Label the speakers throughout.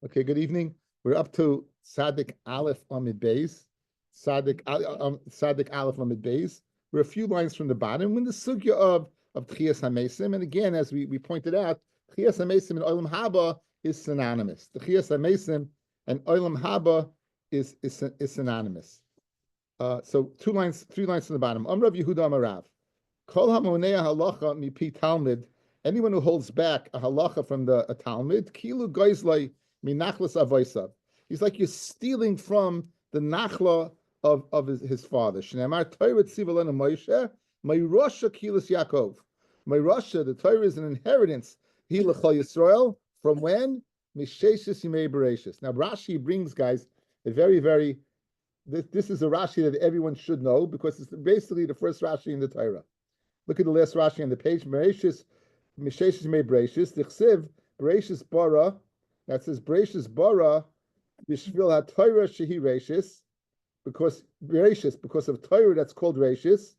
Speaker 1: Okay, good evening. We're up to Sadik Aleph Amid Beis. Sadik Aleph Amid Beis. We're a few lines from the bottom. When the sugya of Tchias HaMesim, and again, as we pointed out, Tchias HaMesim and Olam Haba is synonymous. The Tchias HaMesim and Olam Haba is synonymous. So 3 lines from the bottom. Amrav Yehuda Amarav. Kol hamonea halacha mipi Talmud. Anyone who holds back a halacha from a Talmud, kilu goizlai minachlas avoisav. He's like you're stealing from the nachla of his father. Shneimar Torah tziva lenu Moshe, Meirasha kilas Yaakov. Meirasha, the Torah is an inheritance. He l'chol Yisrael from when? Misheshis yimei bereshis. Now Rashi brings, guys, a very this is a Rashi that everyone should know because it's basically the first Rashi in the Torah. Look at the last Rashi on the page. Bereshis, Misheshis yimei bereshis. Dichsev bereshis bara. That says bereshis bara b'shvil haTorah shehi reshis, because of Torah that's called reshis,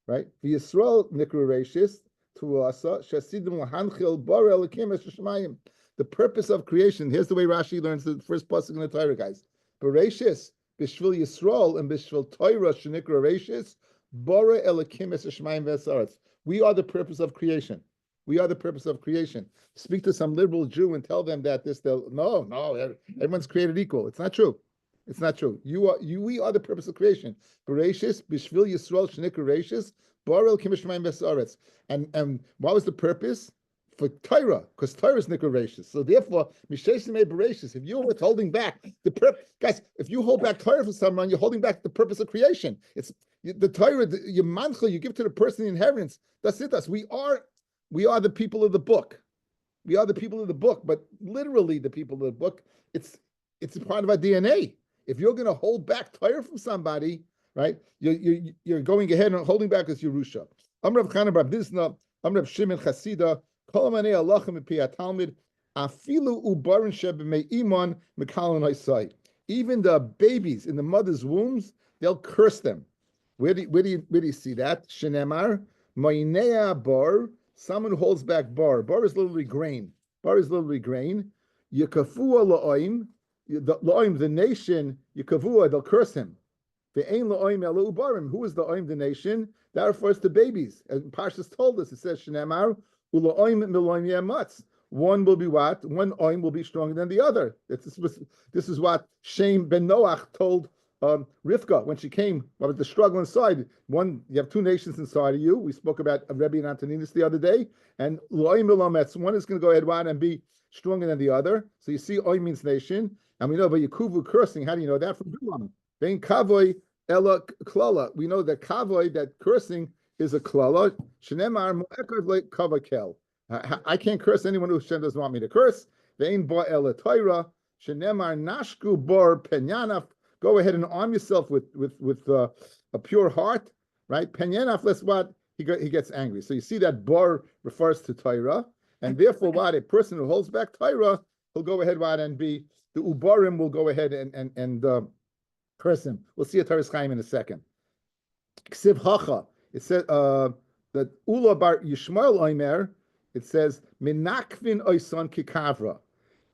Speaker 1: right? V'Yisrael nikru reshis tuasa shasidim lahanchil bara elikim es shmayim. The purpose of creation. Here's the way Rashi learns the first pasuk in the Torah, guys. Bereshis b'shvil Yisrael and b'shvil Torah shenikru reshis bara elikim es shmayim v'esaretz. We are the purpose of creation. We are the purpose of creation. Speak to some liberal Jew and tell them that no, everyone's created equal. It's not true. It's not true. We are the purpose of creation. Bereshis, b'shvil Yisrael shenikru reshis, bara elikim es shmayim v'esaretz. And what was the purpose? For Torah, because Torah is nikru reshis. So therefore, mishesim mei bereshis. If you're withholding back the guys, if you hold back Torah from someone, you're holding back the purpose of creation. It's the Torah, your mancha, you give to the person the inheritance. That's it. We are the people of the book. We are the people of the book, but literally the people of the book. It's a part of our DNA. If you're going to hold back Torah from somebody, right? You're going ahead and holding back as Yerusha. Amrav Chana bar Bizna, Amrav Shimon Chasida. Even the babies in the mother's wombs, they'll curse them. Where do you see that? Shenemar, Mainea bar, someone who holds back bar. Bar is literally grain. Yakafua la'oim, the nation, Yakavua, they'll curse him. Ve'ein la'oim elu barim. Who is the oim, the nation? That refers to babies. And Parshas told us, it says, Shenemar, one will be what? One oim will be stronger than the other. This is what Shem ben Noach told Rivka when she came. What was the struggle inside? You have two nations inside of you. We spoke about Rabbi and Antoninus the other day. And one is going to go ahead and be stronger than the other. So you see, oim means nation. And we know about Yakuvu cursing. How do you know that? From Bilam. Vein kavoy ela klala. We know that kavoy, that cursing, is a klala. Shenemar mo'ekad kavakel. I can't curse anyone who Hashem doesn't want me to curse. Ve'in ba ela Torah. Shenemar nashku bar penyanaf. Go ahead and arm yourself with a pure heart, right? Penyanaf, that's what he gets angry. So you see that bar refers to Torah, and therefore what a person who holds back Torah, he'll go ahead and be the ubarim will go ahead and curse him. We'll see a Torah's Chaim in a second. Ksiv hacha. It says that Ula bar Yishmael Omer, it says, Minakvin oisan kikavra.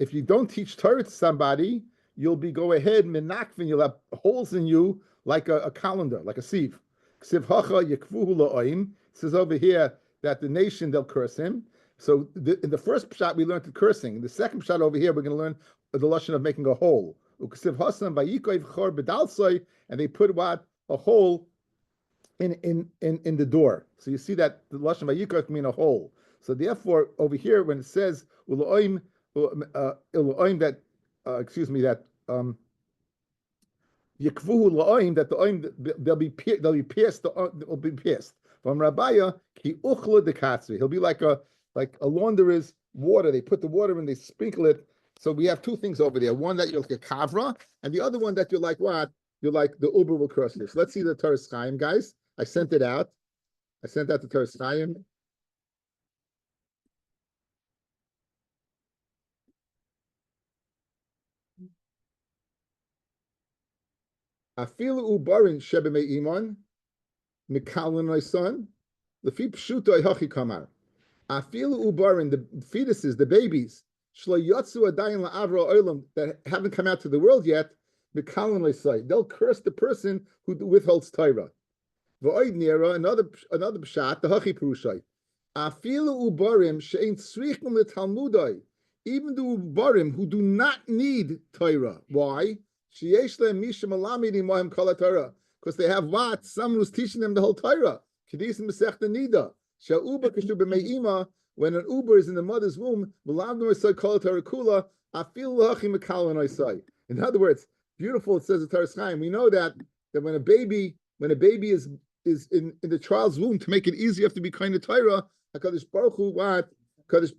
Speaker 1: If you don't teach Torah to somebody, you'll go ahead, Minakvin, you'll have holes in you like a calendar, like a sieve. Ksiv hacha yekvuhu la'oim. It says over here that the nation, they'll curse him. So in the first shot, we learned the cursing. In the second shot over here, we're going to learn the lashon of making a hole. Uksiv hasan vayikoiv chor bedalsoi, and they put what? A hole in the door. So you see that the lashon vayikra can mean a hole. So therefore, over here when it says uloim that yikvuhu laoim, that the oim they'll be pierced. They'll be pierced. From Rabbi ki uchla dekatzri. He'll be like a launderer's water. They put the water in, they sprinkle it. So we have two things over there. One that you're like a kavra, and the other one that you're like what? You're like the uber will curse this. Let's see the Torah's Chaim, guys. I sent it out. I sent out the Torah's Chaim. Afilu ubarin shebeme iman mikalin my son lefi pshuto hachi kamar. Afilu ubarin, the fetuses, the babies that haven't come out to the world yet, they'll curse the person who withholds Torah. Another pshat, the Hachi Purushai. Afilu ubarim she'ain tzrichim letalmudai. Even the ubarim who do not need Torah. Why? Sheyesh lehem misha malamidi mohem kol Torah. Because they have what? Someone who's teaching them the whole Torah. Kedis mesechta nida. She'uba kashu b'me'ima. When an uber is in the mother's womb, malavnu esay kol Torah kula. Afilu hachi mekal esay. In other words, beautiful. It says the Torah Chaim. We know that when a baby is in the child's womb, to make it easy, you have to be kind of Torah. HaKadosh Baruch Hu, what? HaKadosh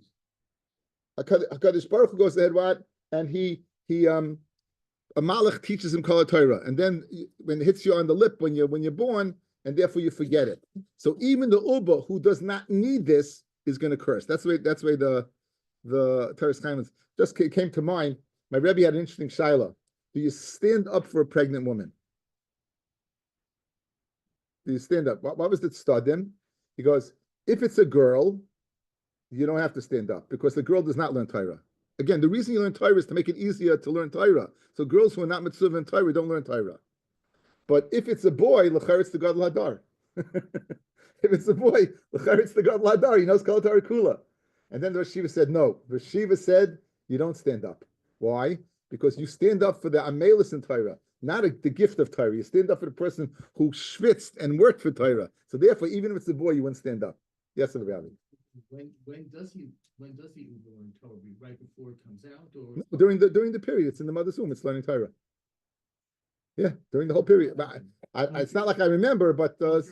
Speaker 1: Baruch Hu goes ahead, what? And a malach teaches him Kol Torah, and then when it hits you on the lip when you're born, and therefore you forget it. So even the Uba who does not need this is going to curse. That's the way the Torah Chaim just came to mind. My Rabbi had an interesting shaila. Do you stand up for a pregnant woman? Do you stand up? What was the tzadim? He goes, if it's a girl, you don't have to stand up because the girl does not learn Torah. Again, the reason you learn Torah is to make it easier to learn Torah. So girls who are not mitzvah in Torah don't learn Torah. But if it's a boy, l'charetz to God l'hadar. If it's a boy, l'charetz to God l'hadar, he knows Kol Torah Kula. And then the Rosh Yeshiva said, no. The Rosh Yeshiva said, you don't stand up. Why? Because you stand up for the amelis in Torah, not the gift of Torah. You stand up for the person who schwitzed and worked for Torah. So therefore, even if it's a boy, you wouldn't stand up. Yes, Rabbi.
Speaker 2: When does he learn Torah? Right before it comes out, or
Speaker 1: No, during the period, it's in the mother's womb. It's learning Torah. Yeah, during the whole period. But it's not like I remember, but so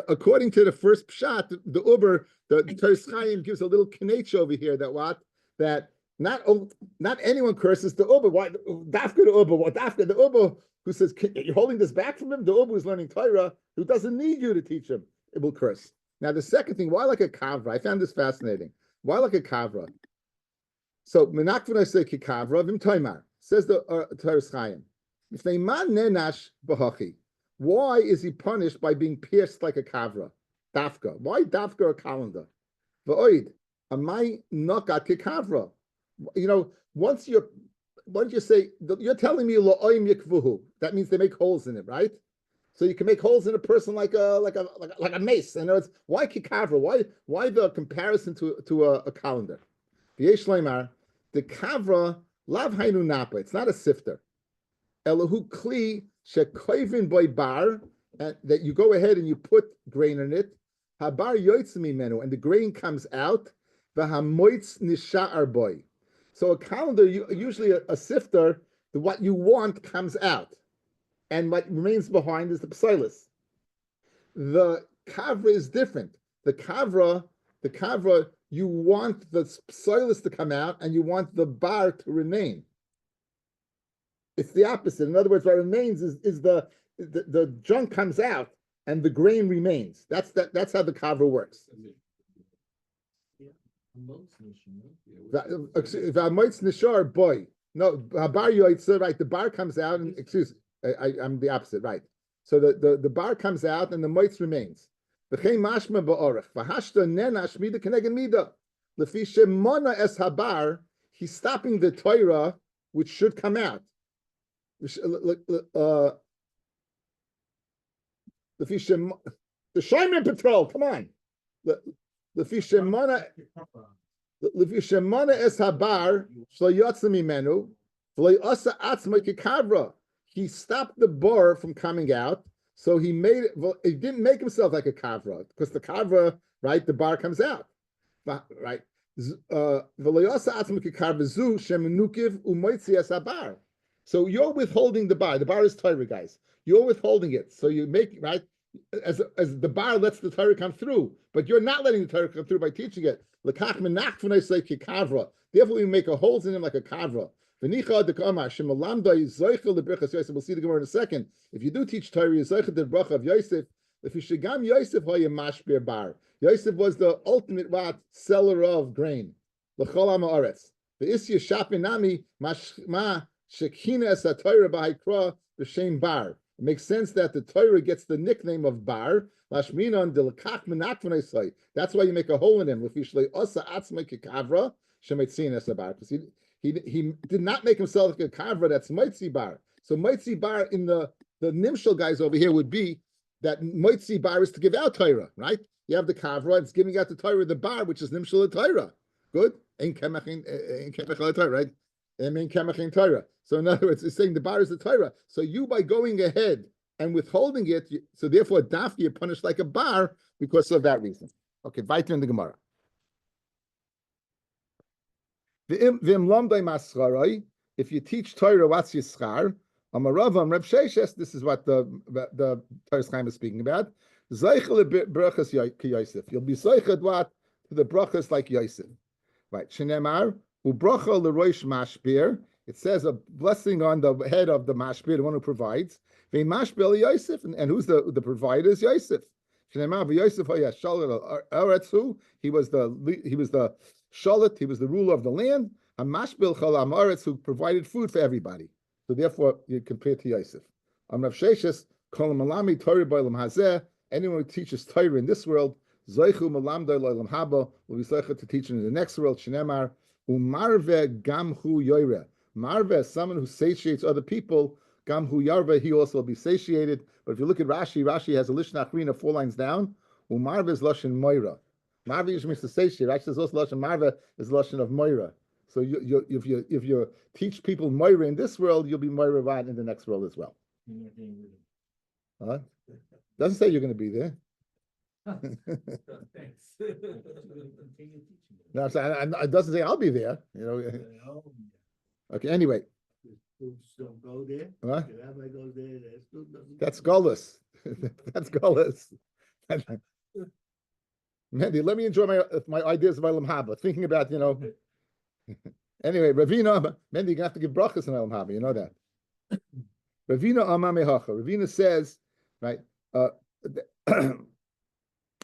Speaker 1: according to the first pshat, the Torah Chaim gives a little kinech over here that not anyone curses the Uber. Why dafka the Uber? What dafka the Uber who says you're holding this back from him? The Uber who's learning Torah, who doesn't need you to teach him, it will curse. Now the second thing, why like a kavra? I found this fascinating. Why like a kavra? So menakvun say kikavra vim toimar, says the Torah Chaim. If they man nenash b'hachi, why is he punished by being pierced like a kavra? Dafka. Why dafka a calendar? V'oid amai nokat kikavra. You know, once you say you're telling me lo'oim yikvuhu, that means they make holes in it, right? So you can make holes in a person like a mace. And it's why kikavra? Why the comparison to a calendar? V'yesh leimar the kavra lav hainu napa. It's not a sifter. Elahu kli shekoivin boy bar, and that you go ahead and you put grain in it. Habar yoitz mimenu, and the grain comes out. V'hamoitz nisha'ar boy. So a calendar, usually a sifter, what you want comes out, and what remains behind is the psilis. The kavra is different. The kavra, you want the psilis to come out, and you want the bar to remain. It's the opposite. In other words, what remains is the junk comes out, and the grain remains. That's how the kavra works. V'amoitz nishar boy. No, bar yoitza, right? The bar comes out, and I'm the opposite, right? So the bar comes out, and the moitz remains. V'chein mashma ba'orech v'hashta nenash mida keneged mida lefi shemona es habar. He's stopping the Torah, which should come out. The Shaiman Patrol, come on. Lefi shemona es habar shlo yotza mimenu v'lo yasa atzma kikavra. He stopped the bar from coming out, so he didn't make himself like a kavra, because the kavra, right, the bar comes out, right? V'lo yasa atzma kikavra zu shemenukiv umoitzi es habar. So you're withholding the bar. The bar is Torah, guys. You're withholding it. So you make, right, as the bar lets the Torah come through, but you're not letting the Torah come through by teaching it. Lekach menach when I say kikavra. Therefore, we make a holes in him like a kavra. V'nicha dekamar shemalamda yizoichel lebrichas Yosef. We'll see the Gemara in a second. If you do teach Torah, yizoichel the bracha of Yosef. If you shigam Yosef hoye mashbir bar. Yosef was the ultimate seller of grain. L'chol ha'aretz. V'isya shapinami ma shekina es haTorah b'haikra b'shem bar. It makes sense that the Torah gets the nickname of bar. Lashminan delakach menakvanei. That's why you make a hole in him. Because he did not make himself like a kavra that's mitzi bar. So mitzi bar in the nimshal guys over here would be that mitzi bar is to give out Torah, right? You have the kavra, it's giving out the Torah, the bar, which is nimshal Torah. Good? Ain't kemach Torah, right? Ain't kemach Torah. So in other words, it's saying the bar is the Torah. So you, by going ahead and withholding it, so therefore dafki, you're punished like a bar because of that reason. Okay, weiter in the Gemara. If you teach Torah, what's your schar? Reb Sheshes, this is what the Torah Chaim is speaking about. You'll be zeichel what to the brachas like Yosef. Right. Shenemar ubracha l'roish mashpir. It says a blessing on the head of the mashpir, the one who provides. Mashpir Yosef, and who's the provider is Yosef. Shenemar v'Yosef hayashalit aretzu. He was the shalit. He was the ruler of the land. A mashpil chalam aretz who provided food for everybody. So therefore, you compare to Yosef. Rav Sheshes kol malami Torah b'olam hazeh. Anyone who teaches Torah in this world, Zoichu Malamdai Loilam Haba, will be Zoicha to teach in the next world, Shinemar, Umarve Gamhu Yoire. Marve is someone who satiates other people, Gamhu Yarve, he also will be satiated. But if you look at Rashi, Rashi has a Lishna Achrina 4 lines down, Umarve is Lashon Moira. Marve usually means to satiate. Rashi says also Lashon Marve is Lashon of Moira. So if you teach people Moira in this world, you'll be Moira right in the next world as well. Huh? Doesn't say you're going to be there.
Speaker 2: Thanks.
Speaker 1: No, it doesn't say I'll be there. You know. Okay. Anyway.
Speaker 2: Don't go there.
Speaker 1: What?
Speaker 2: The rabbi goes there.
Speaker 1: That's gullus. That's gullus. Mandy, let me enjoy my ideas of Olam Haba. Thinking about Anyway, Ravina, Mandy, you're gonna have to give brachas in Olam Haba. You know that. Ravina Amar Mehacha. Ravina says, right.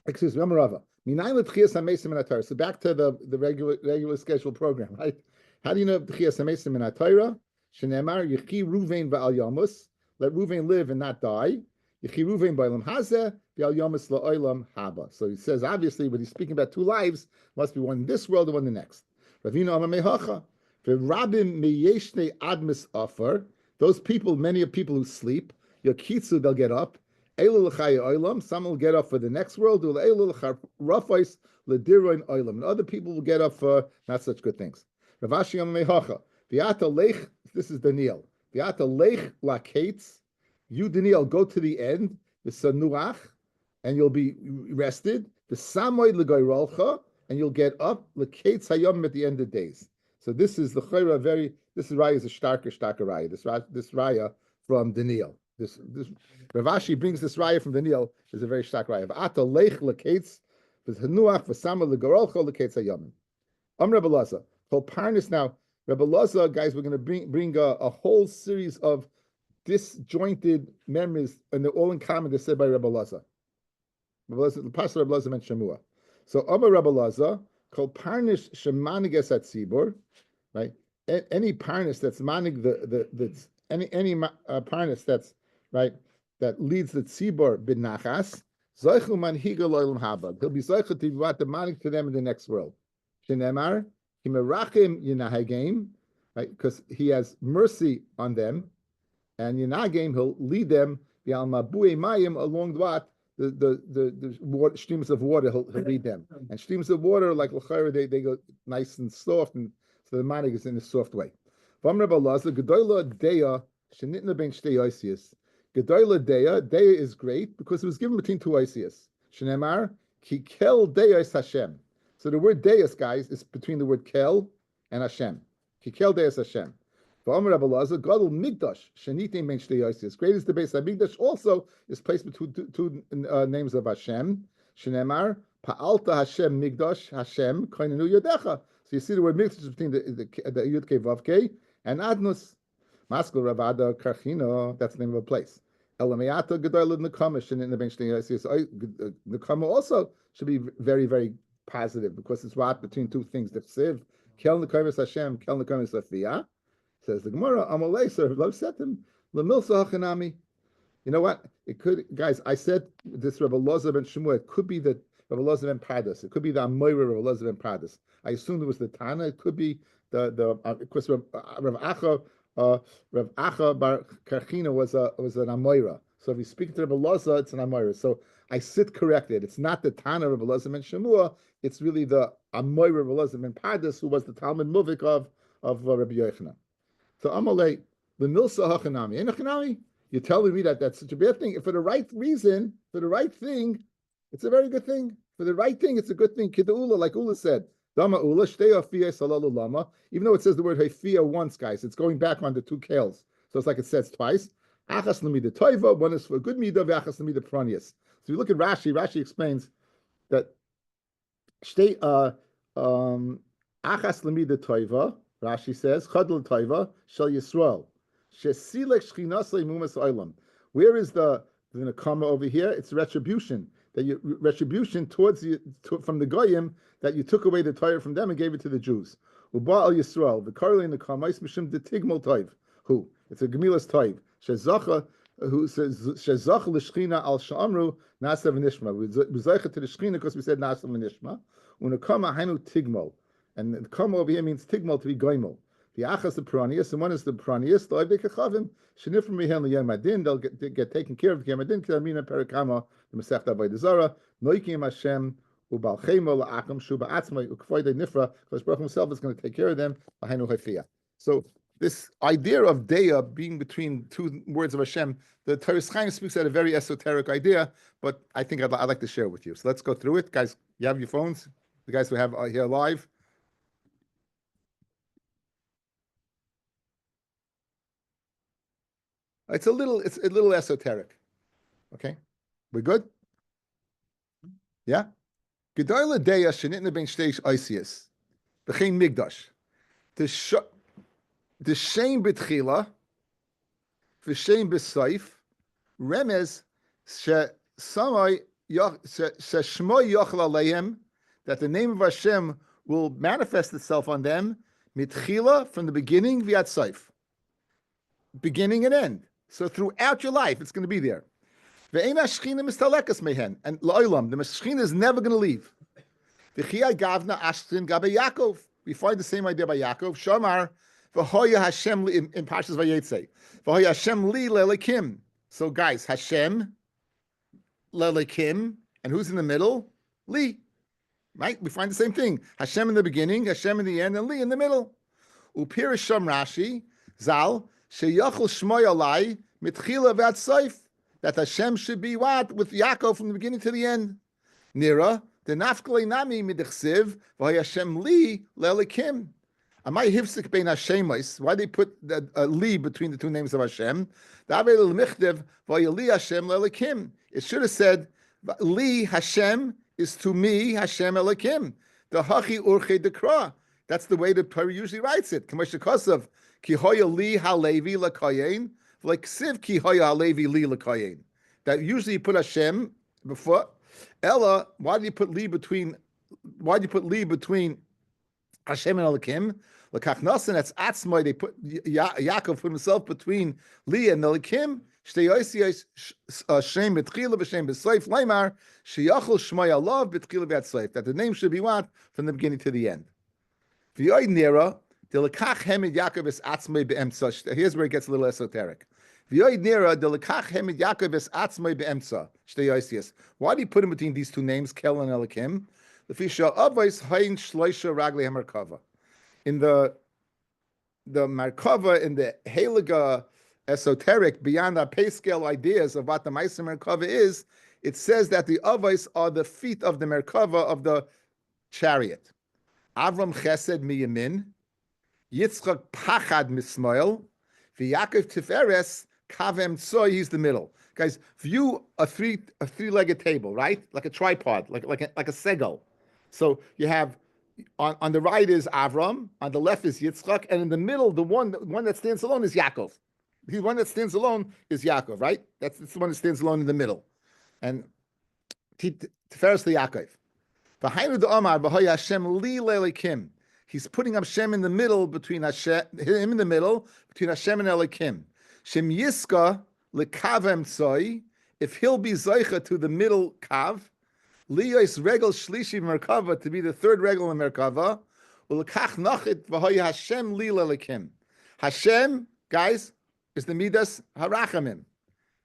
Speaker 1: Excuse me, Rava. So back to the regular scheduled program, right? How do you know B'chias HaMesim in Torah? Shenemar Yechi Ruvain Ba'al Yamus. Let Ruvain live and not die. Yechi Ruvain Ba'alam Hazeh Ba'al Yamus La'olam Haba. So he says obviously when he's speaking about 2 lives, must be one in this world and one in the next. Ravina Amar Mehacha. V'Rabim Meyeshne Admis Offer. Those people, many of people who sleep. Yokitzu, they'll get up. Some will get up for the next world. And other people will get up for not such good things. This is Daniel. You, Daniel, go to the end, and you'll be rested. And you'll get up at the end of days. So this is the chayra this raya is a starker raya. This raya from Daniel. This Ravashi brings this raya from Daniel is a very stark raya. Ata lech lekates v'hanuach v'sama legarolcha lekates hayamim. Rebbe Laza. Kol parnis now. Rebbe Laza, guys, we're going to bring a whole series of disjointed memories, and they're all in common. They're said by Rebbe Laza. The pastor Rebbe Laza meant Shemua. So Amar Rebbe Laza. Kol parnis shemaniges at tzibur. Right. Any parnis that's manig that's any parnis that's right, that leads the tzibur b'nachas, zoichu manhiga lo'olam haba. He'll be zoichu to be what the manik to them in the next world. Shenemar himerachim yinahagim, right, because he has mercy on them, and yinahagim he'll lead them b'al mabui mayim along the water, streams of water. He'll lead them, and streams of water like l'chayra they go nice and soft, and so the manik is in a soft way. From Rebbe Laza, gedola deya shenitna ben shtei oisius. Gedola deya is great because it was given between 2 oisius. Shenemar ki kel deya Hashem. So the word deus, guys, is between the word kel and Hashem. Ki kel deus Hashem. From Rebbe Laza, gadol migdash shenitna ben shtei oisius. Great is the base of migdash. Also is placed between two names of Hashem. Shenemar pa'alta Hashem migdash Hashem koinenu yodecha. So you see the word migdash is between the yud ke vav ke and adnus. Maskul Ravada Karchino, that's the name of a place. Elameata Gedola Nekama Shin the bench Nekama also should be very, very positive because it's what between 2 things. The Siv, Kel Nekamis Hashem, Kel Nekamis Afiyah. Says the Gemara, Amalei, sir, love set him, Lamilsa Hachanami. You know what? It could, guys. I said this Rabbi Loza ben Shmuel. It could be the Rabbi Loza ben Pardas. It could be the Amoira Rabbi Loza ben Pardas. I assumed it was the Tana. It could be the of course Rav Acha Rav Acha Bar Karchina was an Amoira. So if you speak to Rabbi Loza, it's an Amoira. So I sit corrected. It's not the Tana Rabbi Loza ben Shmuel. It's really the Amoira Rabbi Loza ben Pardas, who was the Talmud Muvik of Rabbi Yochanan. So Amalei the Milsa Hachanami. Hachanami. You're telling me that that's such a bad thing. If for the right reason, for the right thing, it's a very good thing. For the right thing, it's a good thing. Kid'ula, like Ula said. Dama Ula, Shtei Afiyah Salalu Lama. Even though it says the word Hafiyah once, guys, it's going back on the two kales. So it's like it says twice. Achas Lamida Toiva, one is for a good midah, Achas Lamida Pranius. So you look at Rashi, Rashi explains that Shtei Achas Lamida Toiva, Rashi says, Chadl Toiva, Shal Yisrael. Where is the nakama over here? It's retribution. Retribution towards you from the goyim that you took away the Torah from them and gave it to the Jews. Uba al Yisrael, the karli nakama is mishum de tigmal toiv. Who? It's a gemilas toiv. Shezacha, who says shezacha l'shchina al shamru nasav v'nishma. We zeicha to the shchina because we said nasav v'nishma. Unakama hainu tigmal, and the nakama over here means tigmal to be goymel. The achas the pranius, and one is the pranius. The oivdei kachavim shenifrim mihen liyamadin. They'll get taken care of the yamadin. Kilamina perakama the masechta avodah zara noikim Hashem ubal chemo laacham shuba atzmai ukvoidei nifra. Because Baruch himself is going to take care of them. Lahainu hafiyah. So this idea of deya being between two words of Hashem, the Torah Chaim speaks at a very esoteric idea, but I think I'd like to share with you. So let's go through it, guys. You have your phones. The guys who have here live. It's a little esoteric. Okay, we're good. Yeah. Gedoyle deya shenitna ben shteish oisius, b'chein migdash. The shame betchila, v'shame b'soif, remez she shmo yochel aleim, that the name of Hashem will manifest itself on them mitchila, from the beginning v'at soif, beginning and end. So throughout your life, it's going to be there. And la'olam, the Shechina is never going to leave. We find the same idea by Yaakov. Shamar v'hoya Hashem in Parshas Vayetze. V'hoya Hashem li le'lekim. So guys, Hashem le'lekim, and who's in the middle? Li. Right? We find the same thing. Hashem in the beginning, Hashem in the end, and Li in the middle. Upirish Sham Rashi Zal. Sheyachol shmoy alai mitchila v'at soif, that Hashem should be what with Yaakov from the beginning to the end. Nira the nafkalei nami midechsiv v'hay Hashem li le'elikim. Amay hivsik bein Hashemos. Why they put the li between the two names of Hashem? Davei l'michdev v'hay li Hashem le'elikim. It should have said li Hashem is to me Hashem elikim. The hachi urche dekra. That's the way the Torah usually writes it. K'moshe Kosav. Ki hoya li halevi lakayin, like siv ki hoya halevi li lakayin. That usually you put Hashem before. Ella, why do you put li between? Why do you put li between Hashem and Elikim? Lakach nasan, that's atzmai. They put Yaakov put himself between li and Elikim. Shtei yosi Hashem betchila v'Hashem b'soif leimar sheyachol shmai alav betchila v'atsoif. That the name should be what from the beginning to the end. V'yoy nira. Here's where it gets a little esoteric. Why do you put him between these two names, Kel and Elikim? In the Merkava, in the Heliga esoteric, beyond our pay scale ideas of what the Meiser Merkava is, it says that the Avos are the feet of the Merkava of the chariot. Avram Chesed miyamin, Yitzchak Pachad Mismoil, V'Yaakov Tiferes Kavem Tzoy. He's the middle. Guys, view a three-legged table, right? Like a tripod, like a segel. So you have on the right is Avram, on the left is Yitzchak, and in the middle, the one that stands alone is Yaakov. The one that stands alone is Yaakov, right? That's the one that stands alone in the middle. And Tiferes the Yaakov. V'Hainu D'Omar V'Hoya Hashem Li Le'Elikim. He's putting Hashem in the middle between Hashem, and Elikim. Shem Yiska lekavem tzoi, if he'll be zoicha to the middle kav, liyos regel shlishi merkava, to be the third regel in merkava, ulekach nachit v'hoy Hashem lila lekim. Hashem, guys, is the midas harachamim.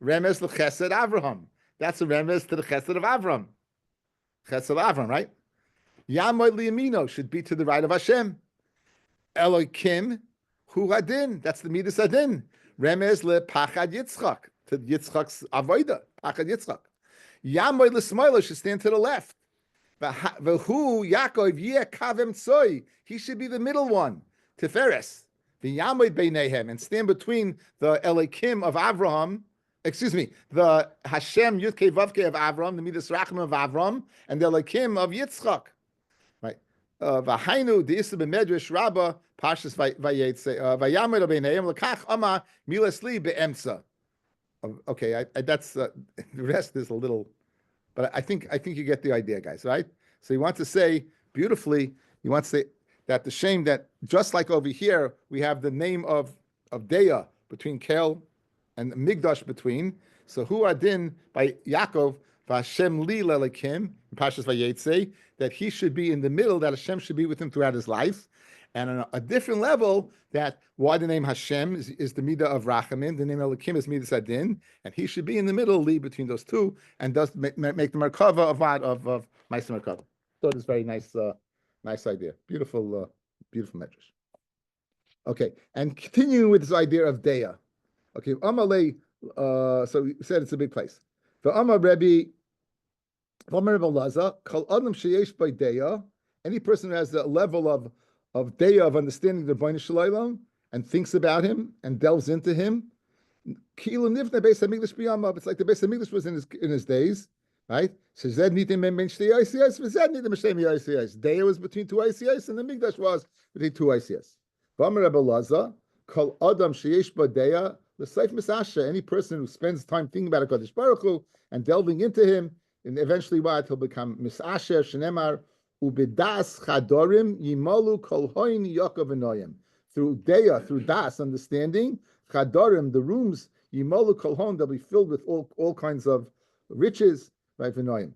Speaker 1: Remes l'chesed Avraham. That's a remes to the chesed of Avram. Chesed of Avram, right? Yamoy liyamino should be to the right of Hashem. Elokim hu hadin. That's the midas hadin. Remes lePachad Yitzchak, to Yitzchak's avoda. Pachad Yitzchak. Yamoy l'smoilo should stand to the left. V'hu Yaakov yeh kavem tzoi. He should be the middle one. Tiferes. V'yamoy beinehem, and stand between the Elokim of Avraham. Excuse me, the Hashem Yudke Vavke of Avram, the Midas Rachman of Avram, and the Elokim of Yitzchak. Right. V'hainu de'isa b'medrash Rabba Pashas Vayetze Vayamed Beineim Lekach Ama Milas Li Be'emtza. Okay, that's the rest is a little, but I think you get the idea, guys. Right. So you want to say beautifully. You want to say that the shame that just like over here we have the name of Deah between Kel and Migdash between. So who adin by Yaakov Vashem li lelekim Pashas Vayetze, that he should be in the middle, that Hashem should be with him throughout his life, and on a different level, that why the name Hashem is the midah of Rachamim, the name Elokim is midas adin, and he should be in the middle, li between those two, and thus make the merkava of Ma'aser Merkava. So it's very nice, nice idea, beautiful medrash. Okay, and continuing with this idea of Deah. Okay, Amalei, so we said it's a big place. The Amar Rabbi, Amar Rabbi Laza, Kol Adam Sheyesh by Deah, any person who has the level of Deah, of understanding the Bnei Shalom, and thinks about him and delves into him, Kilu Nivna Beis Hamikdash B'Yamav. It's like the Beis Hamikdash was in his days, right? So Zed Nitim Ben Shtei Isiyos, Zed Nitim Shtei Isiyos. Deah was between two Isiyos, and the Mikdash was between two Isiyos. Amar Rabbi Laza, Kol Adam Sheyesh by Deah. The Seif Misasha, any person who spends time thinking about HaKadosh Baruch Hu and delving into him, and eventually what? He'll become Misasher, Shenemar, Ubidas Chadorim, Yimalu Kol Hoin Yaakov Enoyim. Through Deah, through Das, understanding, Chadorim, the rooms, Yimalu Kol Hoin, they'll be filled with all kinds of riches, right? V'Enoyim.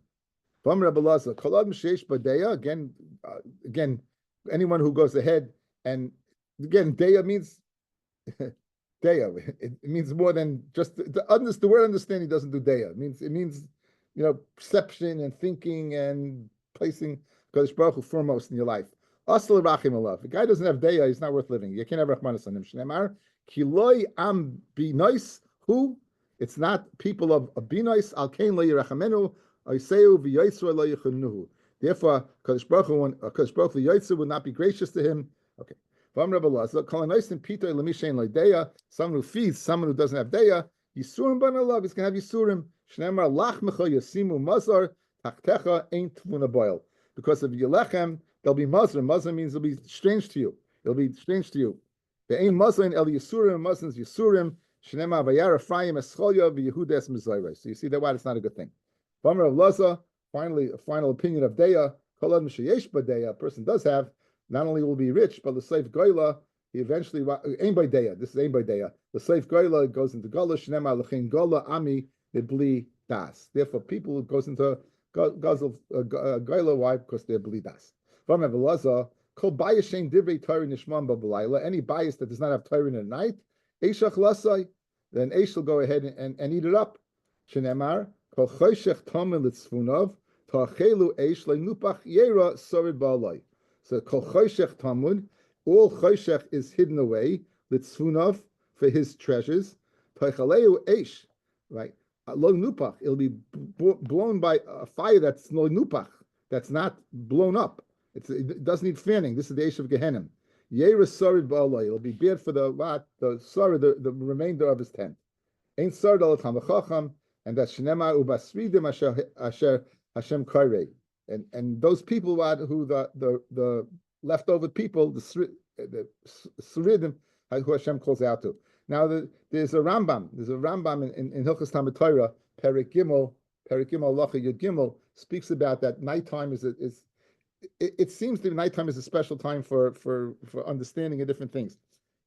Speaker 1: Vam Rabbi Laza, Kol Adam Sheish B'Deah, again, anyone who goes ahead, and again, Deah means Deah. It means more than just the word understanding doesn't do Deah. It means perception and thinking and placing Kadosh Baruch Hu foremost in your life. Asal rachim alav. If a guy doesn't have Deah, he's not worth living. You can't have rachmanis on him. Shneimar kiloi am binois. Who? It's not people of binois. Al kain lo yirachamenu. Oiseu v'yoytzu lo yichunuhu. Therefore, Kadosh Baruch Hu v'yoytzu will not be gracious to him. Okay. Someone who feeds someone who doesn't have Deah, Yisurim ban alav, he's going to have Yisurim. Shneimar lach mecha yasimu mazar, tachtecha ain't tvuna boil. Because of Yelechem, there'll be mazar. Mazar means it'll be strange to you. It'll be strange to you. The ain mazar in el Yisurim, mazar is Yisurim. Shneimar vayar Ephraim escholya v'Yehuda es mezayre. So you see that why it's not a good thing. V'amar of Laza, finally, a final opinion of Deah. Kol adam sheyesh b'Deah, a person does have. Not only will be rich, but the slave goyla, he eventually aim by Deah. This is aim by Deah. The slave goyla goes into gola. Shnema lechin gola ami bli das. Therefore, people who goes into goyla, why? Because they're bli das. From Evelaza, kol bayashem divrei Torah nishman b'balayla. Any bias that does not have Torah in the night, eishach lasai, then Eish will go ahead and eat it up. Shnemar kol choshech tamim litzfunov ta'achelu Eish le'nupach yera sorid ba'alai. So kol choshech tamud, all choshech is hidden away. Litzfunov, for his treasures. Ta'achaleu Eish, right? Lo nupach, it'll be blown by a fire that's lo nupach, that's not blown up. It doesn't need fanning. This is the Eish of Gehenim. Yera sorid ba'alai. It'll be bad for the remainder of his tent. Ain't sorid al tamachacham, and that shnema ubasridim asher Hashem kairei. And those people who the leftover people, the Suridim, who Hashem calls out to. Now there's a Rambam. There's a Rambam in Hilchos Talmud Torah, Perek Gimel, Lacha Yud Gimel, speaks about that nighttime it seems that nighttime is a special time for understanding of different things.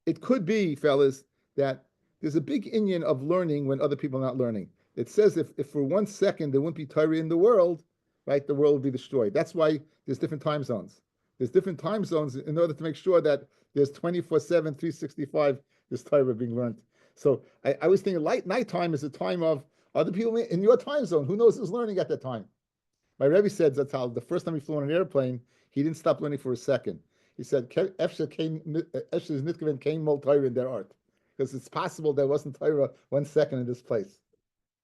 Speaker 1: It could be, fellas, that there's a big inyan of learning when other people are not learning. It says if for 1 second there wouldn't be Torah in the world, right, the world would be destroyed. That's why there's different time zones. There's different time zones in order to make sure that there's 24/7, 365, there's Torah being learned. So I was thinking nighttime is a time of other people in your time zone. Who knows who's learning at that time? My Rabbi said that's how the first time he flew on an airplane, he didn't stop learning for a second. He said, "Efshe came mol Torah in their art," because it's possible there wasn't Torah 1 second in this place.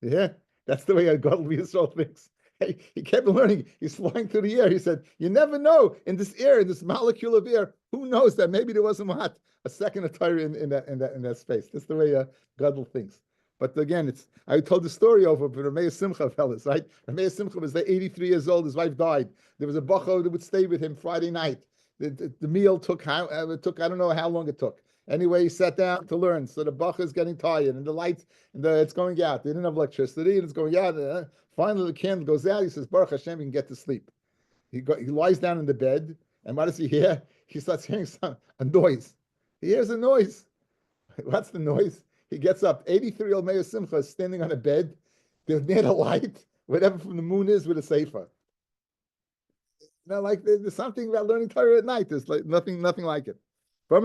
Speaker 1: Yeah, that's the way a godly Yisrael thinks. Hey, he kept learning. He's flying through the air. He said, "You never know in this air, in this molecule of air. Who knows that maybe there wasn't a second of Torah in that space." That's the way a godly thinks. But again, I told the story over for Rabbi Simcha fellas, right? Rabbi Simcha was 83 years old. His wife died. There was a bacha that would stay with him Friday night. The meal took I don't know how long it took. Anyway, he sat down to learn. So the bacha is getting tired, and the lights, it's going out. They didn't have electricity, and it's going out. Finally, the candle goes out. He says, "Baruch Hashem, you can get to sleep." He lies down in the bed, and what does he hear? He starts hearing a noise. He hears a noise. What's the noise? He gets up. 83-year-old Meir Simcha is standing on a bed. They're near the light, whatever from the moon is, with a sefer. Like there's something about learning Torah at night. There's like nothing like it. A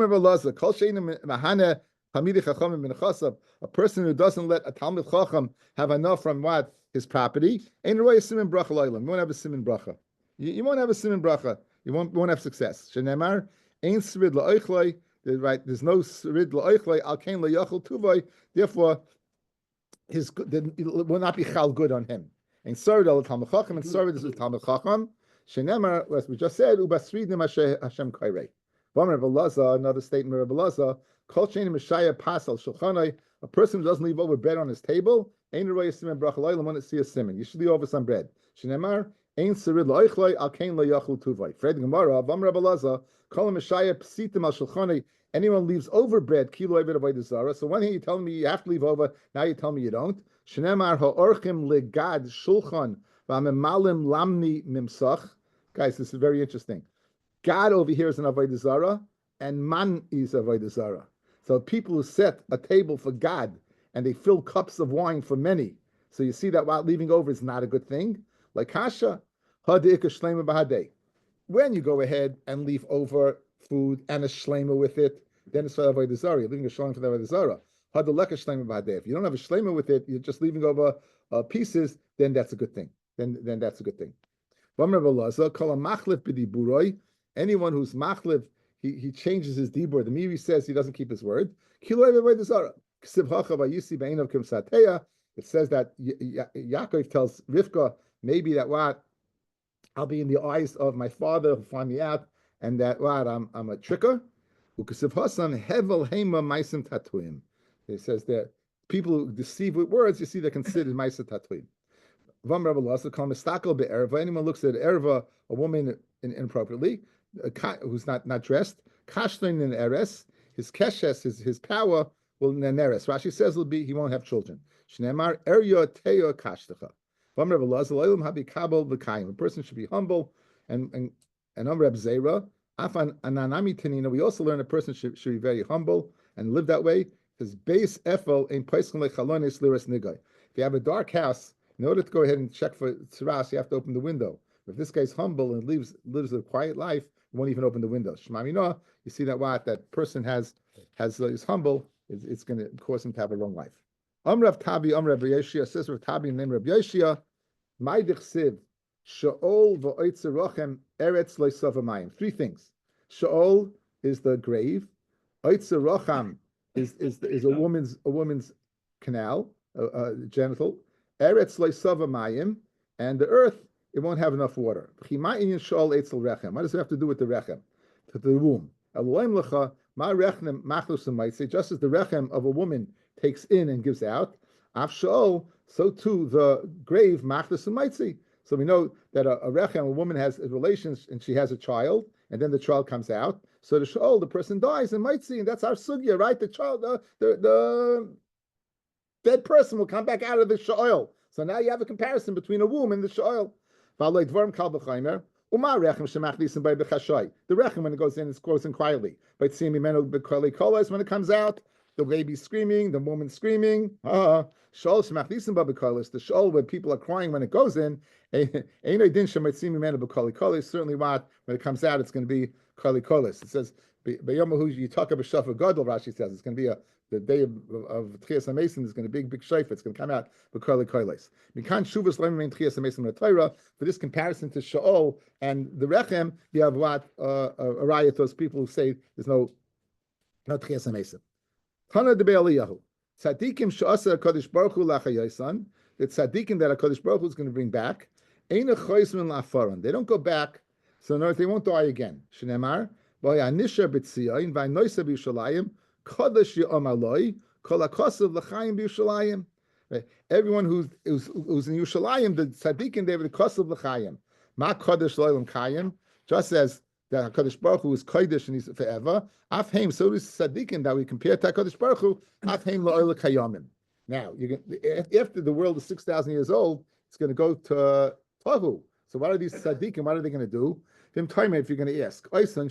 Speaker 1: person who doesn't let a Talmid Chacham have enough from what? His property. Ain't a siman bracha lo'ilam. You won't have a siman bracha. You won't have a siman bracha. You won't have success. Shenemar, ain't srid la'oichloi. Right, there's no srid la'oichloi. Al kain la'yachol tuvoi. Therefore, it will not be chal good on him. Ain't srid al Talmid Chacham. And srid is a Talmid Chacham. Shenemar, as we just said, ubasridnim Hashem kairei. Another statement of Rabbi Laza, a person who doesn't leave over bread on his table, ain't a siman bracha lo'ilam, want to see a siman. You should leave over some bread. Shenemar, ain't serid la'oichloi, al kain la'yachol tuvoi. Fred Gemara, Vam Rabbi Laza, kol mishaya psitim al shulchanai. Anyone leaves over bread, kilo eved avodah zara. So one hand you're telling me you have to leave over, now you tell me you don't. Shenemar ha'orchim legad shulchan v'amemalim lamni mimsach. Guys, this is very interesting. God over here is an avodah zara, and man is avodah zara. So people who set a table for God and they fill cups of wine for many. So you see that while leaving over is not a good thing. Like kasha, hadika shlema bahadei. When you go ahead and leave over food and a shlema with it, then it's for avodah zara. You're leaving a shlema for the avodah zara. Hadaleka shlema bahadei. If you don't have a shlema with it, you're just leaving over pieces. Then that's a good thing. Then that's a good thing. Anyone who's machlif, he changes his dibur. The Miri says he doesn't keep his word. It says that Yaakov tells Rivka, maybe that what I'll be in the eyes of my father who'll find me out, and that what I'm a tricker. It says that people who deceive with words, you see, they're considered ma'aseh tatuim. Anyone looks at erva, a woman inappropriately, who's not dressed, kashlin in eres, his keshes, his power will neres. Rashi says he won't have children. Shneimar eryo teo kashtecha. A person should be humble, and Reb Zera, afan ananami tenina. We also learn a person should be very humble and live that way. Because base efel in peischon lechalonis liras nigay. If you have a dark house, in order to go ahead and check for tziras, you have to open the window. If this guy's humble and lives a quiet life, he won't even open the window. Shema Minah, you see that person is humble, it's going to cause him to have a long life. Rav Tabi, Rav Yeshia, says Rav Tabi named Rav Yeshia, my dichsiv, Sha'ol v'oitzer rochem eretz lo'isavamayim. Three things. Sha'ol is the grave. Oitzer rochem is a woman's canal, genital. Eretz lo'isavamayim, and the earth, it won't have enough water. What does it have to do with the rechem? To the womb. Just as the rechem of a woman takes in and gives out, so too the grave machlus and. So we know that a rechem, a woman has relations and she has a child, and then the child comes out. So the shol, the person dies and mitzi, and that's our sugya, right? The child, the dead person will come back out of the shol. So now you have a comparison between a womb and the shol. The rechem, when it goes in, it goes in quietly. But when it comes out, the baby screaming, the woman screaming. Shol shemachnisim babikolis, the shol where people are crying when it goes in. Certainly what when it comes out, it's going to be kolikolis. It says Beyomahu you talk about Shafa Gadol. Rashi says it's going to be the day of Tchias HaMesim is going to be big shayfa. It's going to come out b'kolikolis. Mikan shuvas le'mein Tchias HaMesim l'Torah. For this comparison to Shaol and the Rechem, you have what a riot those people who say there's no Tchias HaMesim. Tana de Be'aliyahu. Tzadikim she'asa HaKadosh Baruch Hu lachayosan. The tzadikim that HaKadosh Baruch Hu is going to bring back. Eina choismin la'afaron. They don't go back, so no, they won't die again. Shneimar v'yanisha b'tzion v'yanoisa b'Yushalayim kodesh yom aloi kol hakosav l'chaim b'Yushalayim. Everyone who's in Yushalayim, the tzadikim, they have the kosav l'chaim. Ma kodesh lo'olam kayim. Just as that HaKadosh Baruch Hu is kodesh and he's forever. Afheim, so is tzaddikim that we compare to HaKadosh Baruch Hu. Afheim la'olam kayamim. Now, after the world is 6,000 years old, it's going to go to Tohu. So what are these tzaddikim? What are they going to do? If you're going to ask, the days of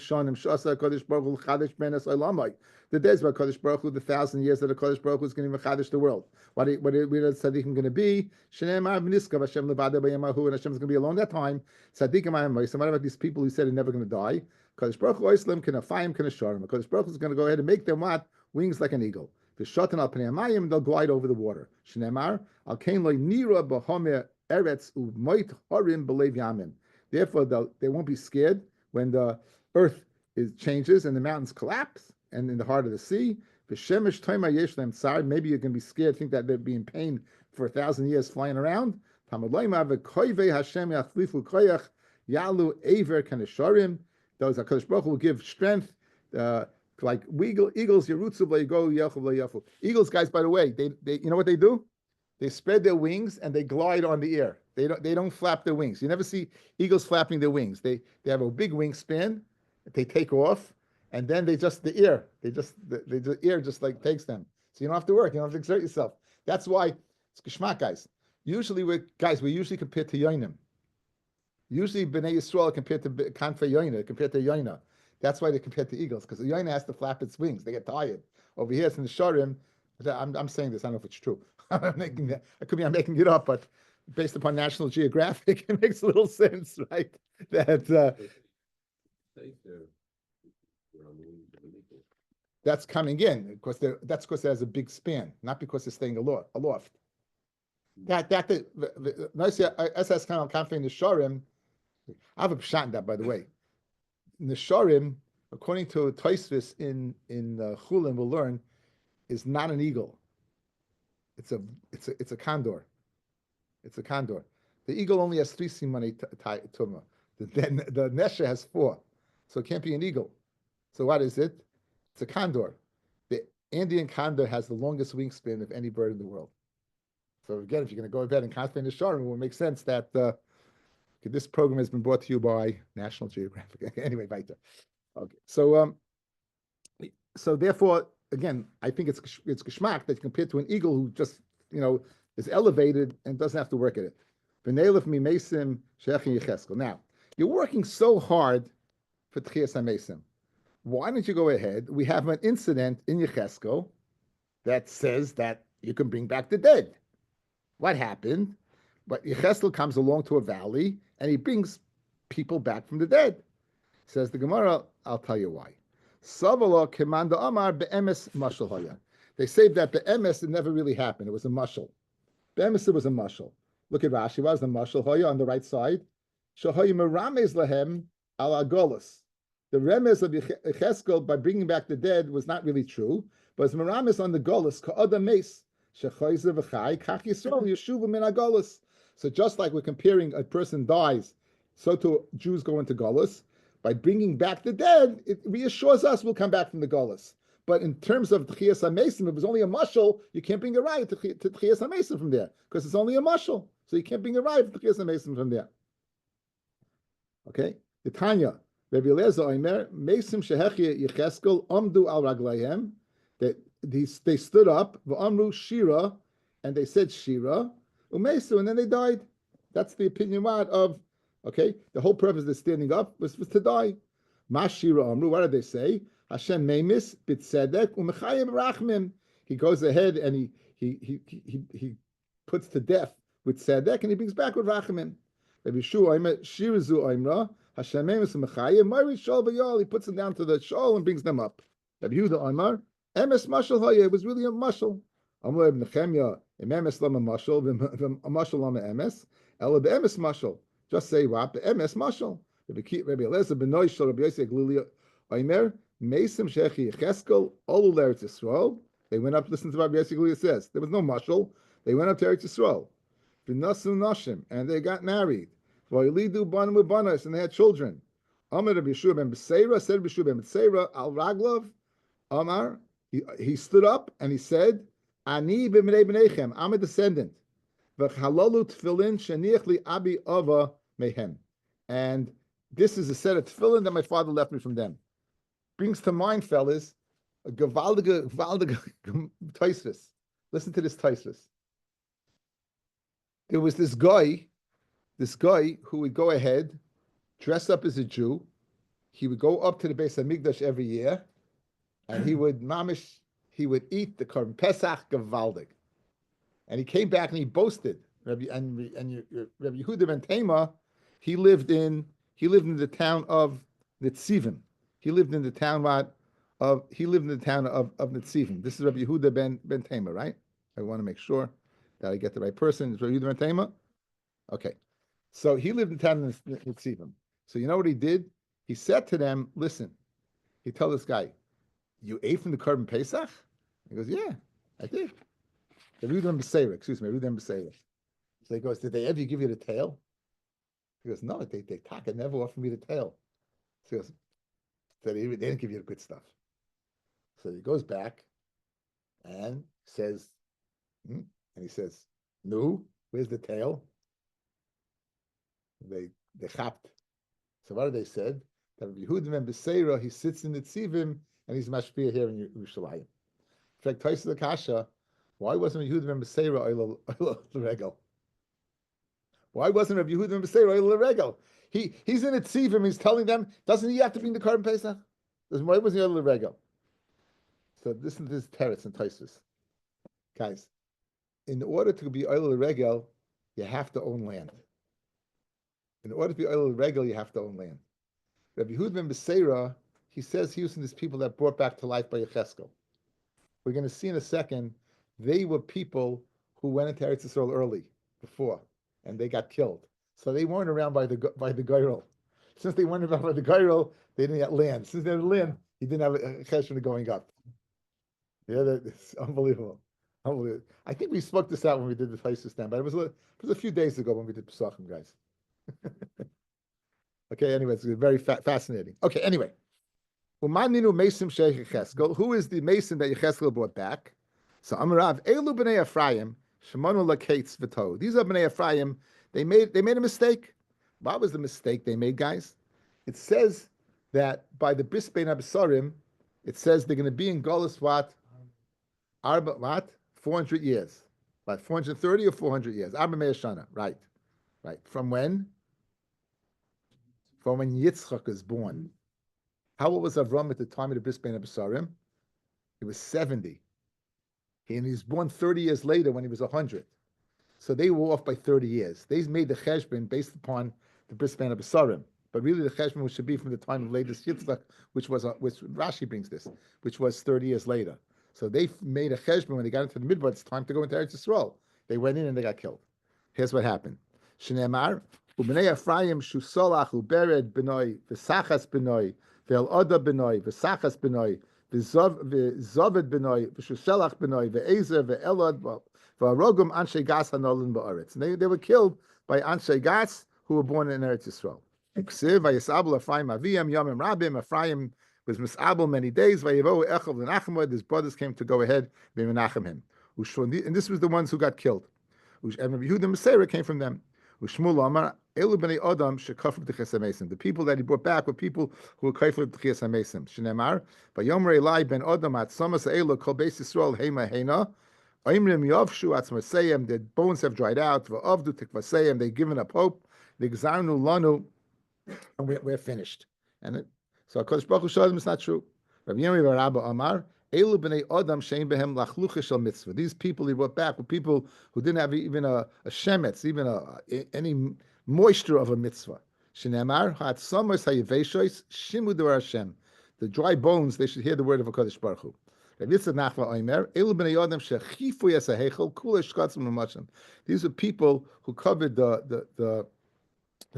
Speaker 1: HaKadosh Baruch Hu, the 1,000 years that HaKadosh Baruch Hu is going to mechadish the world. What are the tzaddikim going to be? And Hashem is going to be alone that time. Tzaddikim, what about these people who said they're never going to die? HaKadosh Baruch Hu Oislam can afayim can asharim. HaKadosh Baruch Hu is going to go ahead and make them what? Wings like an eagle. The shatan al pnei hamayim, they'll glide over the water. Shneimar al kain loy nira b'homer eretz u'moit harim b'leiv yamin. Therefore, they won't be scared when the earth changes and the mountains collapse and in the heart of the sea. Maybe you're going to be scared, think that they'd be in pain for 1,000 years flying around. Those HaKadosh Baruch Hu will give strength, like eagles. Eagles, guys, by the way, they you know what they do? They spread their wings and they glide on the air. They don't flap their wings. You never see eagles flapping their wings. They have a big wingspan. They take off, and then the air just like takes them. So you don't have to work. You don't have to exert yourself. That's why it's geschmack, guys. Usually we usually compare to yoinim. Usually Bnei Yisrael are compared to Kanfei Yoina, compared to Yoina. That's why they compare to eagles, because the Yoina has to flap its wings. They get tired. Over here, it's in the Sharim. I'm saying this. I don't know if it's true. I'm making it up, but based upon National Geographic, it makes a little sense, right? That that's coming in because that's because it has a big span, not because they're staying aloft. Nice. SS kind of confident in the Sharim. I have a pshat in that, by the way. In the Sharim, according to Tosfos in Chulin, we'll learn is not an eagle. It's a condor. It's a condor. The eagle only has 3 simani tuma. The nesha has 4, so it can't be an eagle. So what is it? It's a condor. The Andean condor has the longest wingspan of any bird in the world. So again, if you're going to go ahead and concentrate in the Sharim, it will make sense that this program has been brought to you by National Geographic. Anyway, weiter. Okay. So therefore, again, I think it's geschmack that you compare to an eagle who just is elevated and doesn't have to work at it. Now, you're working so hard for Tchias HaMesim. Why don't you go ahead? We have an incident in Yecheskel that says that you can bring back the dead. What happened? But Yecheskel comes along to a valley and he brings people back from the dead. Says the Gemara, I'll tell you why. Savalo Kemanda Amar Be'emes Mashal Hoya. They say that Be'emes, it never really happened. It was a mashal. Be'emes, it was a mashal. Look at Rashi. What was the mashal Hoya on the right side? Shahoy Merames Lahem Al Agolas. The remes of Yecheskel by bringing back the dead was not really true, but it's Merames on the Golas Ka'oda Mace. So just like we're comparing a person dies, so too Jews go into Golas. By bringing back the dead, it reassures us we'll come back from the Golas. But in terms of Tchias HaMesim, if it was only a mashal, you can't bring a right to Tchias HaMesim from there, because it's only a mashal. So you can't bring a right to Tchias HaMesim from there. Okay? The Tanya, Rabbi Eliezer Omer, Mesim Shehechia Yecheskel, Omdu al Raglayhem, that they stood up, V'amru Shira, and they said Shira, Umesu, and then they died. That's the opinion of, okay, the whole purpose of standing up was to die. Ma Shira Amru, what did they say? Hashem memis b'tzedek u'mechayim rachmim. He goes ahead and he puts to death with tzedek and he brings back with rachmim. Rabbi Yeshua Omer Shirazu Oimra Hashem memis u'mechayim Mari Shol v'yol. He puts them down to the shol and brings them up. Rabbi Yehuda Omer Emes mashal hoye. It was really a mashal. Amar Ibn Nechemya Emes lama mashal v'mashal lama emes. Ela be'emes mashal. Just say what be'emes mashal. Rabbi Eliezer Benoy Shal Rabbi Yosef Glili Omer Mesim Shechi Cheskel Olu Eretz Yisrael. They went up. Listen to what Rabbi Yosef Glili says. There was no mashal. They went up to Eretz Yisrael. V'nasu nashim, and they got married. V'yilidu banim u'banos, and they had children. Amar Rabbi Yeshua ben Beseira said Rabbi Yeshua ben Beseira al Raglav. Amar, he stood up and he said, Ani b'mnei b'neichem, I'm a descendant. V'chalalu tefillin sheniach li abi ava mehem. And this is a set of tefillin that my father left me from them. Brings to mind, fellas, a gewaldige taisvis. Listen to this taisvis. There was this guy who would go ahead, dress up as a Jew. He would go up to the Beis Hamikdash every year, and he would eat the Korban Pesach gewaldig. And he came back and he boasted. Rabbi Yehuda ben Tema, he lived in the town of Nitzivim. He lived in the town of Nitzivim. This is Rabbi Yehuda ben Tema, right? I want to make sure that I get the right person. Is Rabbi Yehuda ben Tema? Okay. So he lived in the town of Nitzivim. So you know what he did? He said to them, listen, he told this guy, you ate from the Korban Pesach? He goes, yeah, I did. Rabbi Yehuda ben Beseira. So he goes, did they ever give you the tail? He goes, no, they never offered me the tail. So he goes, so they didn't give you the good stuff. So he goes back and says, no, where's the tail? They chapped. So what did they said? That Rabbi Yehuda ben Beseira, he sits in the tzivim and he's mashpia here in Yerushalayim. In fact, Taisa the Kasha, why wasn't Rabbi Yehuda ben Beseira oil l'regel? Why wasn't Rabbi Yehuda ben Beseira oil l'regel? He's in the tzivim, he's telling them, doesn't he have to bring the Korban Pesach? Why wasn't he oil l'regel? So listen to this teretz and Taisus. Guys, in order to be oil l'regel, you have to own land. In order to be oil l'regel, you have to own land. Rabbi Yehuda ben Beseira, he says he was in these people that brought back to life by Yecheskel. We're going to see in a second, they were people who went into Eretz Yisrael early, before, and they got killed. So they weren't around by the Geirel. Since they weren't around by the Geirel, they didn't get land. Since they had land, he didn't have a cheshbon going up. Yeah, it's unbelievable. Unbelievable. I think we spoke this out when we did the Taisus stand, but it was a few days ago when we did Pesachim, guys. Okay, anyway, it's very fascinating. Okay, anyway. Who is the mason that Yecheskel brought back? So Amarav, Elu b'nei Ephraim, Shemanu l'kates v'to. These are b'nei Ephraim. They made a mistake. What was the mistake they made, guys? It says that by the Bris Bein Abasarim, it says they're going to be in Golus what? 400 years. What, 430 or 400 years? Arba Me'ah Shana. Right. From when? From when Yitzchak is born. How old was Avram at the time of the Bris Bein Abasarim? He was 70. And he was born 30 years later when he was 100. So they were off by 30 years. They made the cheshbon based upon the Bris Bein Abasarim. But really the cheshbon should be from the time of latest Yitzchak, which Rashi brings this, which was 30 years later. So they made a cheshbon when they got into the midbar. It's time to go into Eretz Yisrael. They went in and they got killed. Here's what happened. Shneimar, u'bnei Ephraim shusolach u'bered b'noi v'sachas b'noi v'el-oda b'noi v'sachas b'noi v'zoved b'noi v'shushelach b'noi v'ezer v'elod v'arogum anshe gas hanolin ba'aretz. They were killed by anshe gas who were born in Eretz Yisrael. Ephraim was misabel many days. His brothers came to go ahead and him. And this was the ones who got killed. And Rabbi Yehuda ben Beseira came from them. The people that he brought back were people who were kafir b'tchias hamesim. Shneimar, Vayomer Eli ben Adam at Samas Eilo Kol Beis Yisrael Heima Heina. Oimrim Yovshu Atzmaseyim. Their bones have dried out. Va'avdu Tikvaseyim. They've given up hope. L'gzarnu lanu, and we're finished. So HaKadosh Baruch Hu showed them it's not true. Rabbi Yomi bar Abba Amar, Elu b'nei Adam shein behem lachlucha shel mitzvah. These people he brought back were people who didn't have even a shemetz, even any moisture of a mitzvah. Shenemar hat somers hayiveshois shimu devar Hashem. The dry bones, they should hear the word of HaKadosh Baruch Hu. Rabbi Yitzchak Nachman Omer, Elu b'nei Adam shechifu yasahechel kula shkatzim l'mashim. These are people who covered the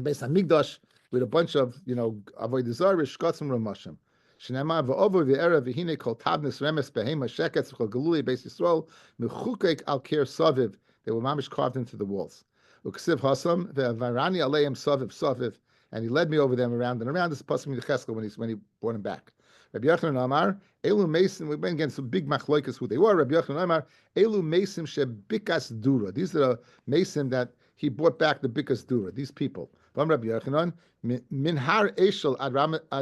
Speaker 1: Beis Hamikdash with a bunch of avodah zarah, shkatzim l'mashim. Shnema v'ovo v'era v'hine kol tabnis remes behema sheketz v'chol galuli Beis Yisrael mechukek al kir saviv. They were mamish carved into the walls. Uksiv hasam ve'avarani aleim saviv, and he led me over them around and around. This is possibly the Cheskel when he brought him back. Rabbi Yochanan Amar, Elu Mesim, we went against some big machloikas who they were. Rabbi Yochanan Amar, Elu Mesim shebikas dura. These are the Mesim that he brought back the bikas dura. These people. From Rabbi Yochanan, Minhar Eshel ad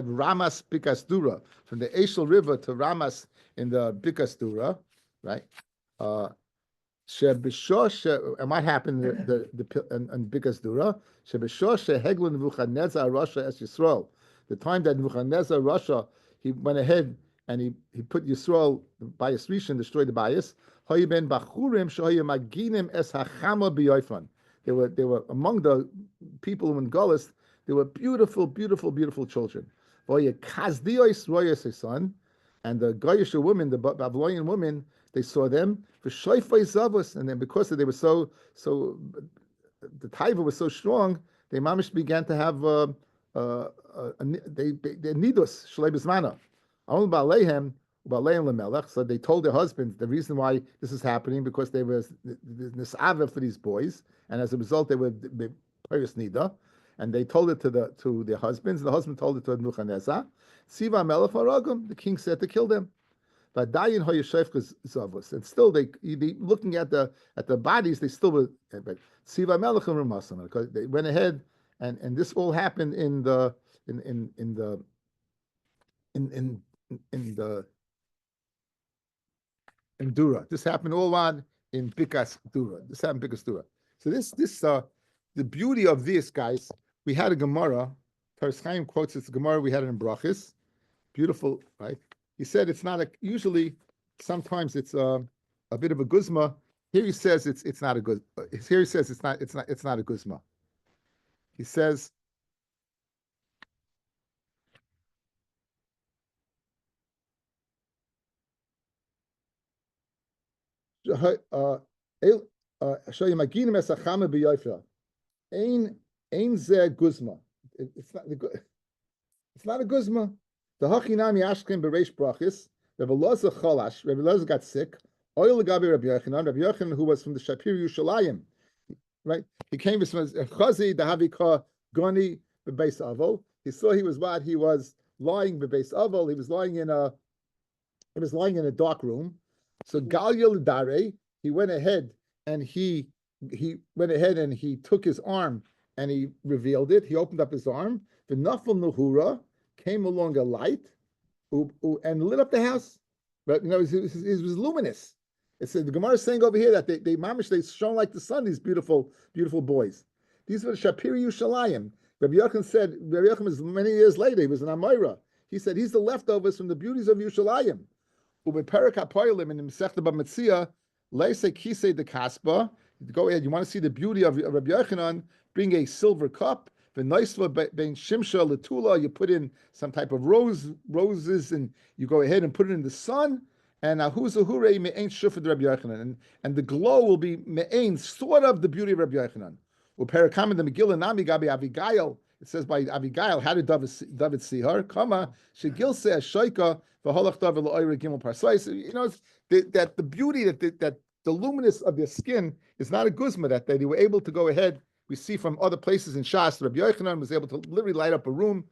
Speaker 1: Ramas bikas dura. From the Eshel River to Ramas in the bikas dura, right? And what happened in bikas dura? Shebishor sheheglun Nebuchadnezzar Rasha es Yisrael. The time that Nebuchadnezzar Rasha, he went ahead and he put Yisrael by Yisrishan, destroyed the bias. They were among the people in Golis. They were beautiful, beautiful, beautiful children. And the Goyish women, the Babylonian women, they saw them for shoifei zavos, and then because they were so, the taiva was so strong, they mamish began to have they nidus shlei bismana. Only ba'leihem lemelech. So they told their husbands the reason why this is happening because they were nisava for these boys, and as a result they were pious nida, and they told it to their husbands. And the husband told it to Nebuchadnezzar. Siva melech haragum. The king said to kill them. But dayin hoyeshevkas zavos, and still they looking at the bodies, they still were. But Siva melech and because they went ahead. And this all happened in Dura. This happened all on in Bikas Dura. This happened in Bikas Dura. So this the beauty of this, guys. We had a Gemara. Teres Chaim quotes it's a Gemara we had it in Brachis. Beautiful, right? He said it's not usually sometimes it's a bit of a guzma. Here he says it's not a good. Here he says it's not a guzma. He says, it's not a guzma. The Hachinami Ashkim Bereish Brachis, Rabbi Loza Cholash, Rabbi Loza got sick. Oil Gabi Rabbi Yochanan, who was from the Shapir Yushalayim. Right, he came from Chazi Dahavika Goni bebeis Avol. He saw he was lying bebeis Avol. He was lying in a dark room. So Galia Dare, he went ahead and he took his arm and he revealed it. He opened up his arm. The Nafal Nuhura came along a light and lit up the house. But it was luminous. It said the Gemara is saying over here that they shone like the sun. These beautiful, beautiful boys. These were the Shapir Yushalayim. Rabbi Yochanan was many years later. He was an Amira. He said he's the leftovers from the beauties of Yushalayim. Ubeperak hapoyalim in the Masechta B'Metzia leise kisei de kaspa. Go ahead. You want to see the beauty of Rabbi Yochanan? Bring a silver cup. V'noisva bein shimsha letula. You put in some type of roses, and you go ahead and put it in the sun. And ahuzahurei me'ain shufad Rabbi Yochanan, and the glow will be me'ain, sort of the beauty of Rabbi Yochanan. Uperakam in the Megillah Nami Gabi Avigail. It says by Avigail, how did David see her? Kama shegilse ashoika v'holach David la'oira gimel parsais. That the beauty that the luminous of their skin is not a guzma that they were able to go ahead. We see from other places in Shas, Rabbi Yochanan was able to literally light up a room.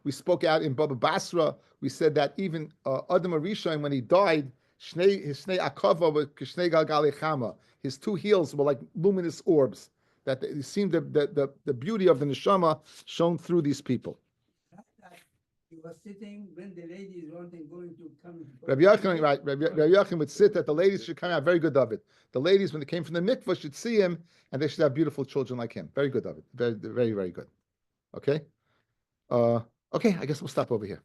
Speaker 1: We spoke out in Baba Basra. We said that even Adam Arishaim, when he died, his snei akava were kishnei galgali chama. His two heels were like luminous orbs. That it seemed the beauty of the neshama shone through these people.
Speaker 3: He was sitting when the ladies going to come.
Speaker 1: Rabbi Yochanan, right? Rabbi Yochanan would sit that the ladies should come out. Very good, David. The ladies, when they came from the mikvah, should see him, and they should have beautiful children like him. Very good, David. Very, very, very good. Okay. Okay. I guess we'll stop over here.